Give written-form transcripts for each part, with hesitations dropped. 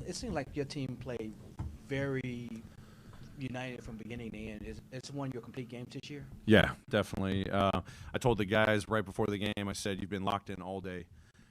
it seemed like your team played very united from beginning to end. It's won your complete game this year? Yeah, definitely. I told the guys right before the game, I said, you've been locked in all day.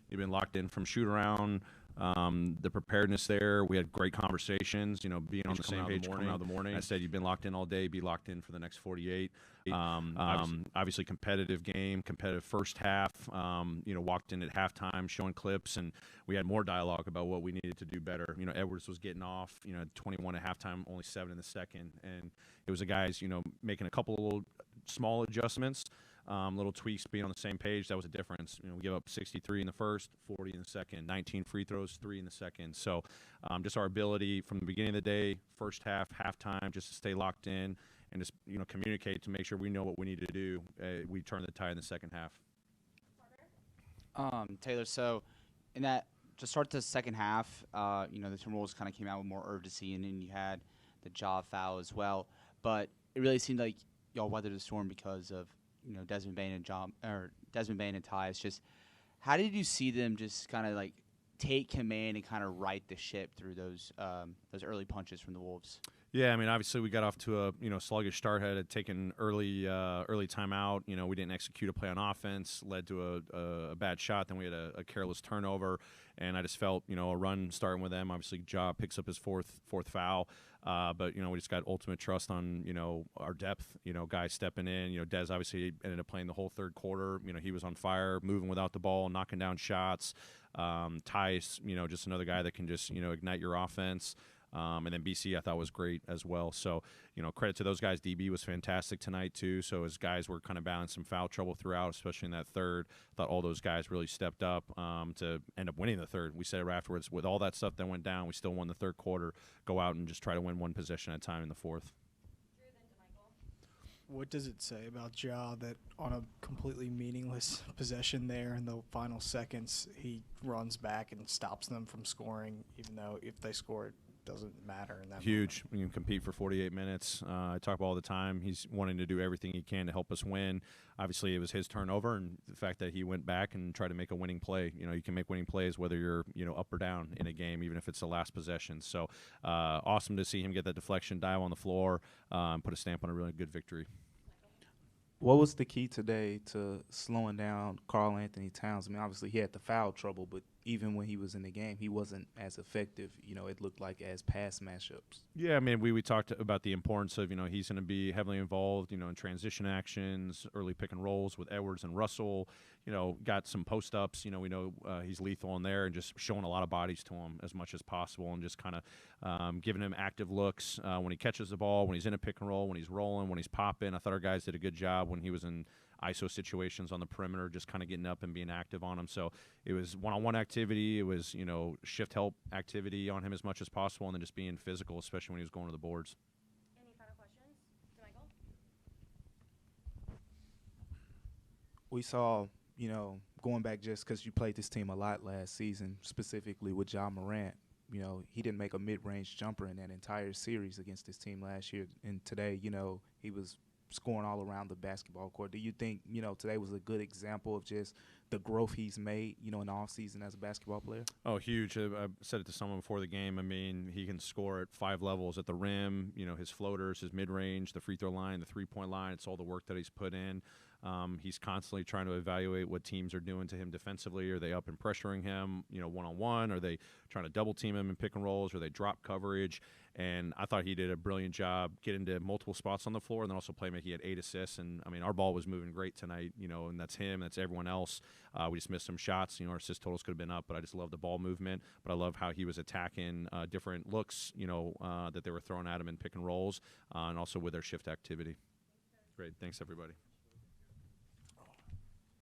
You've been locked in from shoot around, the preparedness there. We had great conversations, being on the same page coming out of the morning. I said, you've been locked in all day, be locked in for the next 48. Obviously competitive game, competitive first half, walked in at halftime showing clips, and we had more dialogue about what we needed to do better. Edwards was getting off, 21 at halftime, only 7 in the second, and it was the guys, making a couple of little small adjustments. Little tweaks, being on the same page, that was a difference. We give up 63 in the first, 40 in the second, 19 free throws, 3 in the second. So just our ability from the beginning of the day, first half, halftime, just to stay locked in and just, communicate to make sure we know what we need to do. We turn the tide in the second half. Taylor, so in that, to start the second half, the Timberwolves kind of came out with more urgency, and then you had the jaw foul as well. But it really seemed like y'all weathered the storm because of Desmond Bane and Tyus. Just how did you see them just kind of like take command and kind of right the ship through those early punches from the Wolves? Yeah, obviously we got off to a sluggish start. Had taken early timeout. We didn't execute a play on offense. Led to a bad shot. Then we had a careless turnover, and I just felt a run starting with them. Obviously, Ja picks up his fourth foul. But we just got ultimate trust on our depth. Guys stepping in. Dez obviously ended up playing the whole third quarter. He was on fire, moving without the ball, knocking down shots. Tice, just another guy that can just ignite your offense. And then BC I thought was great as well. So, credit to those guys. DB was fantastic tonight too. So as guys were kind of balancing some foul trouble throughout, especially in that third, I thought all those guys really stepped up to end up winning the third. We said it afterwards, with all that stuff that went down, we still won the third quarter. Go out and just try to win one possession at a time in the fourth. What does it say about Ja that on a completely meaningless possession there in the final seconds, he runs back and stops them from scoring, even though if they score, it doesn't matter in that Huge. moment? We can compete for 48 minutes. I talk about all the time. He's wanting to do everything he can to help us win. Obviously, it was his turnover, and the fact that he went back and tried to make a winning play. You can make winning plays whether you're up or down in a game, even if it's the last possession. So awesome to see him get that deflection dive on the floor and put a stamp on a really good victory. What was the key today to slowing down Karl Anthony Towns? Obviously he had the foul trouble, but even when he was in the game, he wasn't as effective, it looked like, as pass matchups. Yeah, we talked about the importance of, he's going to be heavily involved, in transition actions, early pick and rolls with Edwards and Russell, got some post-ups, we know he's lethal in there, and just showing a lot of bodies to him as much as possible, and just kind of giving him active looks when he catches the ball, when he's in a pick and roll, when he's rolling, when he's popping. I thought our guys did a good job when he was in ISO situations on the perimeter, just kind of getting up and being active on him. So it was one-on-one activity. It was, shift help activity on him as much as possible, and then just being physical, especially when he was going to the boards. Any final questions to Michael? We saw, going back just because you played this team a lot last season, specifically with Ja Morant, he didn't make a mid-range jumper in that entire series against this team last year. And today, he was scoring all around the basketball court. Do you think, today was a good example of just the growth he's made, in the offseason as a basketball player? Oh, huge. I said it to someone before the game. He can score at 5 levels: at the rim, his floaters, his mid-range, the free throw line, the three-point line. It's all the work that he's put in. He's constantly trying to evaluate what teams are doing to him defensively. Are they up and pressuring him, one-on-one? Are they trying to double-team him in pick and rolls? Are they drop coverage? And I thought he did a brilliant job getting to multiple spots on the floor, and then also playmaking. He had 8 assists, and our ball was moving great tonight, and that's him, that's everyone else. We just missed some shots. Our assist totals could have been up, but I just love the ball movement. But I love how he was attacking different looks, that they were throwing at him in pick and rolls, and also with their shift activity. Great. Thanks, everybody.